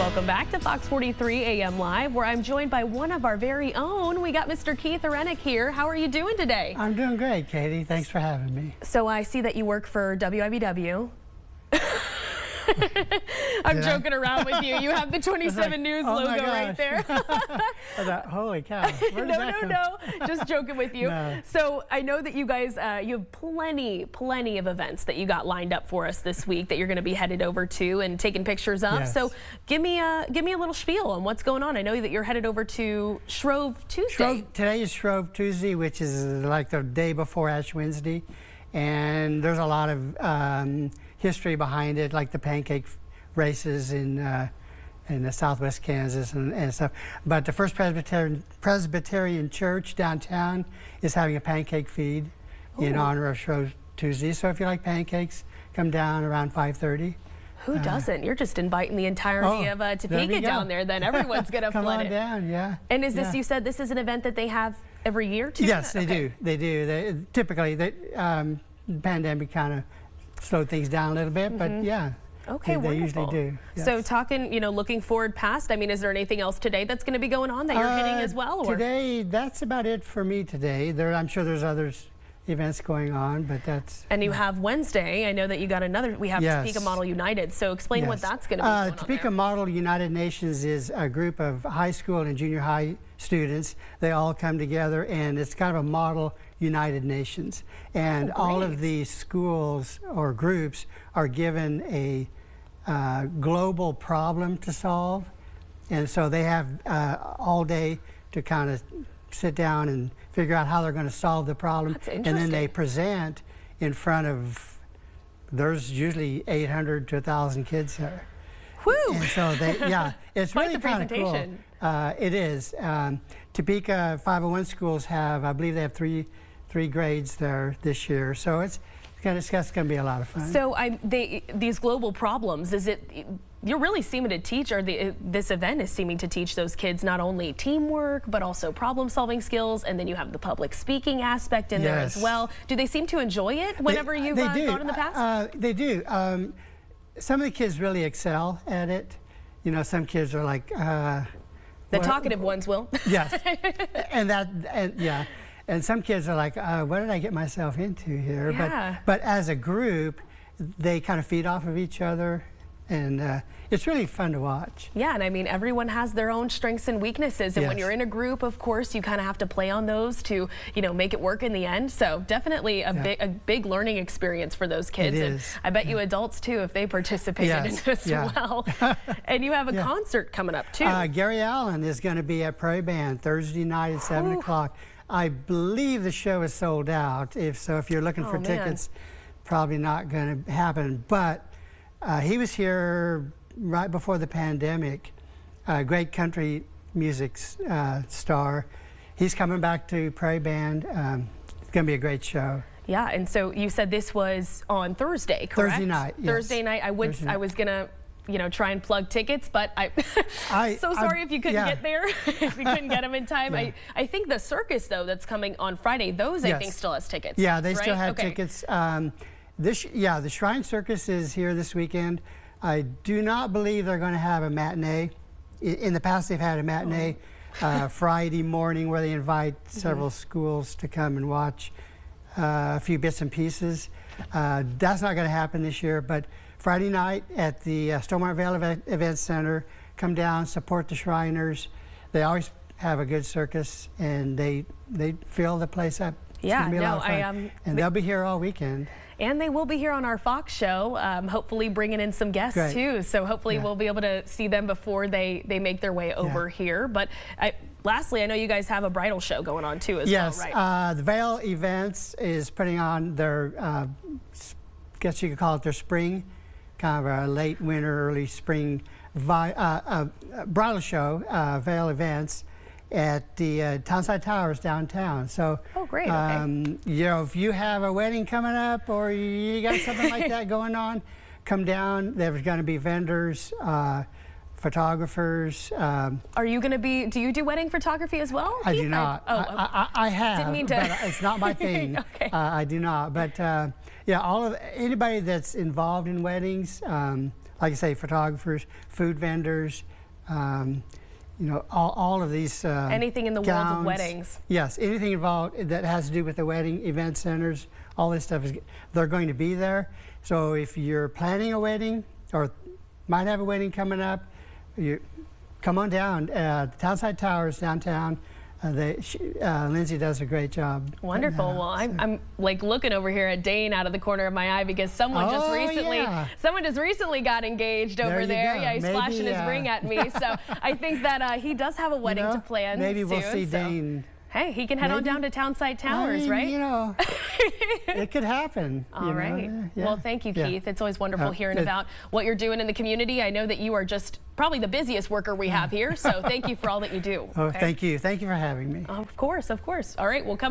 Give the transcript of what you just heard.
Welcome back to Fox 43 AM Live, where I'm joined by one of our very own. We got Mr. Keith Horinek here. How are you doing today? I'm doing great, Katie. Thanks for having me. So I see that you work for WIBW. I'm joking around with you. You have the 27 News logo right there. I thought, holy cow. No. Just joking with you. No. So I know that you guys, you have plenty of events that you got lined up for us this week that you're going to be headed over to and taking pictures of. Yes. So give me a little spiel on what's going on. I know that you're headed over to Shrove Tuesday. Today is Shrove Tuesday, which is like the day before Ash Wednesday. And there's a lot of history behind it, like the pancake races in the Southwest Kansas and stuff. But the First Presbyterian Church downtown is having a pancake feed in honor of Shrove Tuesday. So if you like pancakes, come down around 5:30. Who doesn't? You're just inviting the entirety of Topeka down there. Then everyone's gonna come flood on it. down, yeah. And is this? You said this is an event that they have every year too? Yes, they do. They do. Typically, the pandemic kind of slowed things down a little bit, but yeah. Okay, they usually do. Yes. So talking, looking forward past, I mean, is there anything else today that's going to be going on that you're hitting as well? Or? Today, that's about it for me today. I'm sure there's other events going on, but that's... And you have Wednesday. I know that you got another, we have Topeka Model United. So explain what that's going to be going on Topeka there. Model United Nations is a group of high school and junior high students. They all come together, and it's kind of a model United Nations. And all of the schools or groups are given a global problem to solve. And so they have all day to kind of sit down and figure out how they're going to solve the problem. And then they present in front of, there's usually 800 to 1,000 kids there. Woo! And so they, it's really kind of cool. It is. Topeka 501 schools have, I believe they have three grades there this year. So it's going to be a lot of fun. So these global problems, you're really seeming to teach, or this event is seeming to teach those kids not only teamwork, but also problem-solving skills, and then you have the public speaking aspect in there as well. Do they seem to enjoy it whenever you've gone in the past? They do. Some of the kids really excel at it. Some kids are like... the talkative ones will. Yes. And some kids are like, what did I get myself into here? Yeah. But as a group, they kind of feed off of each other, and it's really fun to watch. Yeah, and I mean, everyone has their own strengths and weaknesses, and when you're in a group, of course, you kind of have to play on those to, make it work in the end. So definitely a big learning experience for those kids. It and is. I bet you adults too, if they participated in it as well. And you have a concert coming up too. Gary Allen is going to be at Prairie Band Thursday night at 7 o'clock. I believe the show is sold out. If you're looking for tickets, probably not going to happen. But he was here right before the pandemic. Great country music star. He's coming back to Prairie Band. It's going to be a great show. Yeah, and so you said this was on Thursday, correct? Thursday night. Yes. Thursday night. I was gonna, try and plug tickets, but so sorry if you couldn't get there, if you couldn't get them in time. I think the circus, though, that's coming on Friday, those I think still has tickets. Yeah, they still have tickets. The Shrine Circus is here this weekend. I do not believe they're going to have a matinee. In the past, they've had a matinee Friday morning where they invite several schools to come and watch a few bits and pieces. That's not going to happen this year, but Friday night at the Stillmont Vale Event Center, come down, support the Shriners. They always have a good circus, and they fill the place up. Yeah, and they'll be here all weekend. And they will be here on our Fox show, hopefully bringing in some guests too. So hopefully we'll be able to see them before they make their way over here. But lastly, I know you guys have a bridal show going on too as well, right? Yes, the Vale Events is putting on their, guess you could call it their spring, kind of a late winter, early spring bridal show, Vale Events, at the Townside Towers downtown. So, great. if you have a wedding coming up or you got something like that going on, come down. There's going to be vendors, photographers. Are you going to be? Do you do wedding photography as well? I do not. I have. Didn't mean to. But it's not my thing. I do not. But anybody that's involved in weddings, like I say, photographers, food vendors, you know, all of these anything in the gowns. world of weddings. Yes, anything involved that has to do with the wedding, event centers, all this stuff, they're going to be there. So if you're planning a wedding or might have a wedding coming up, you come on down. The Townside Towers downtown. Lindsay does a great job. Wonderful. Well, I'm like looking over here at Dane out of the corner of my eye because someone just recently got engaged over there. Yeah, he's flashing his ring at me. So I think that he does have a wedding to plan. Maybe soon, we'll see Dane. Hey, he can head on down to Townside Towers, right? You know, it could happen. All right. Yeah. Well, thank you, Keith. It's always wonderful hearing about what you're doing in the community. I know that you are just probably the busiest worker we have here, so thank you for all that you do. Oh, thank you. Thank you for having me. Of course, of course. All right, we'll come